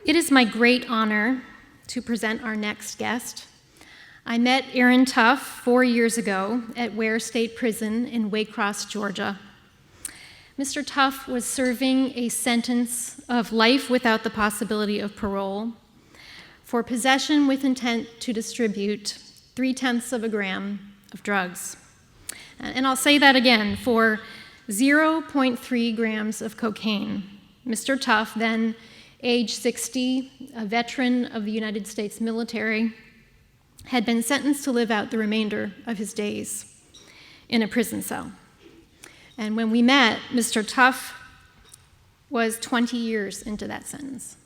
It is my great honor to present our next guest. I met Aron Tuff 4 years ago at Ware State Prison in Waycross, Georgia. Mr. Tuff was serving a sentence of life without the possibility of parole for possession with intent to distribute 0.3 of a gram of drugs. And I'll say that again, for 0.3 grams of cocaine. Mr. Tuff, then age 60, a veteran of the United States military, had been sentenced to live out the remainder of his days in a prison cell. And when we met, Mr. Tuff was 20 years into that sentence.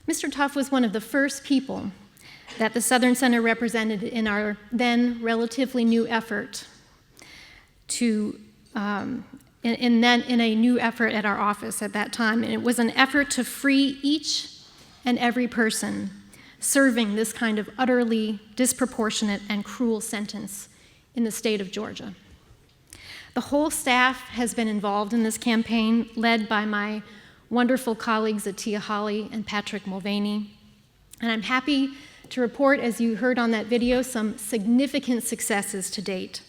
Mr. Tuff was one of the first people that the Southern Center represented in our then relatively new effort to, in a new effort at our office at that time. And it was an effort to free each and every person serving this kind of utterly disproportionate and cruel sentence in the state of Georgia. The whole staff has been involved in this campaign, led by my wonderful colleagues Atia Holly and Patrick Mulvaney. And I'm happy to report, as you heard on that video, some significant successes to date.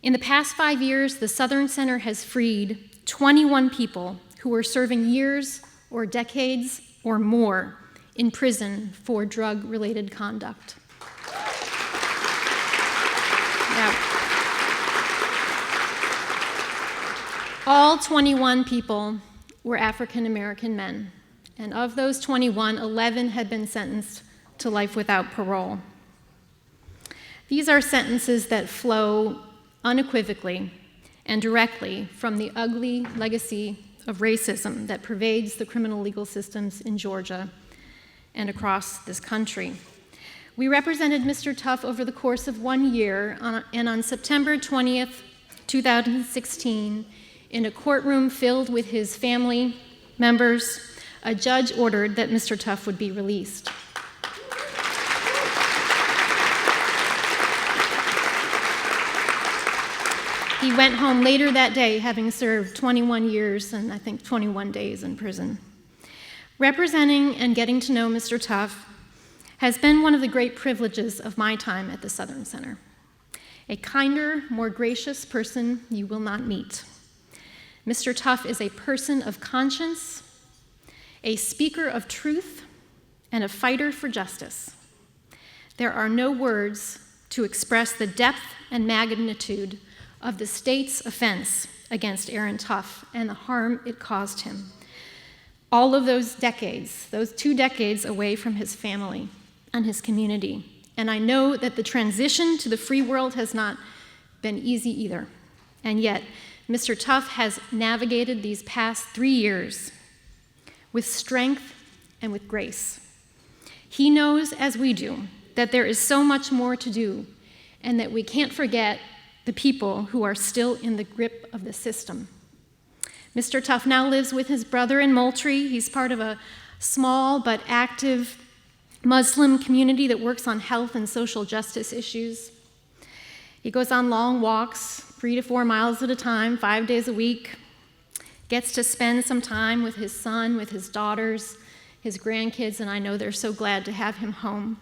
In the past 5 years, the Southern Center has freed 21 people who were serving years or decades or more in prison for drug-related conduct. Now, all 21 people were African American men, and of those 21, 11 had been sentenced to life without parole. These are sentences that flow unequivocally and directly from the ugly legacy of racism that pervades the criminal legal systems in Georgia and across this country. We represented Mr. Tuff over the course of 1 year, and on September 20th, 2016, in a courtroom filled with his family members, a judge ordered that Mr. Tuff would be released. He went home later that day, having served 21 years and I think 21 days in prison. Representing and getting to know Mr. Tuff has been one of the great privileges of my time at the Southern Center. A kinder, more gracious person you will not meet. Mr. Tuff is a person of conscience, a speaker of truth, and a fighter for justice. There are no words to express the depth and magnitude of the state's offense against Aron Tuff and the harm it caused him. All of those decades, those 2 decades away from his family and his community. And I know that the transition to the free world has not been easy either. And yet, Mr. Tuff has navigated these past 3 years with strength and with grace. He knows, as we do, that there is so much more to do and that we can't forget the people who are still in the grip of the system. Mr. Tuff now lives with his brother in Moultrie. He's part of a small but active Muslim community that works on health and social justice issues. He goes on long walks, 3 to 4 miles at a time, 5 days a week, gets to spend some time with his son, with his daughters, his grandkids, and I know they're so glad to have him home.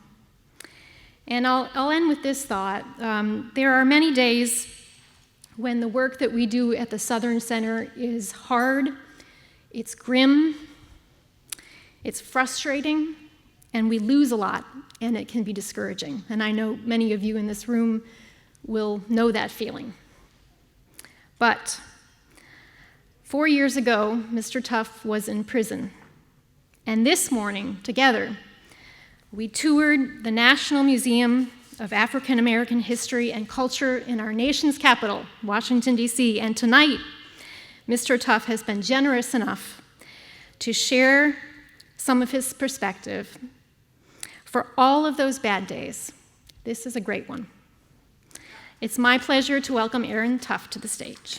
And I'll end with this thought. There are many days when the work that we do at the Southern Center is hard, it's grim, it's frustrating, and we lose a lot, and it can be discouraging. And I know many of you in this room will know that feeling. But 4 years ago, Mr. Tuff was in prison. And this morning, together, we toured the National Museum of African American History and Culture in our nation's capital, Washington, D.C. And tonight, Mr. Tuff has been generous enough to share some of his perspective. For all of those bad days, this is a great one. It's my pleasure to welcome Aron Tuff to the stage.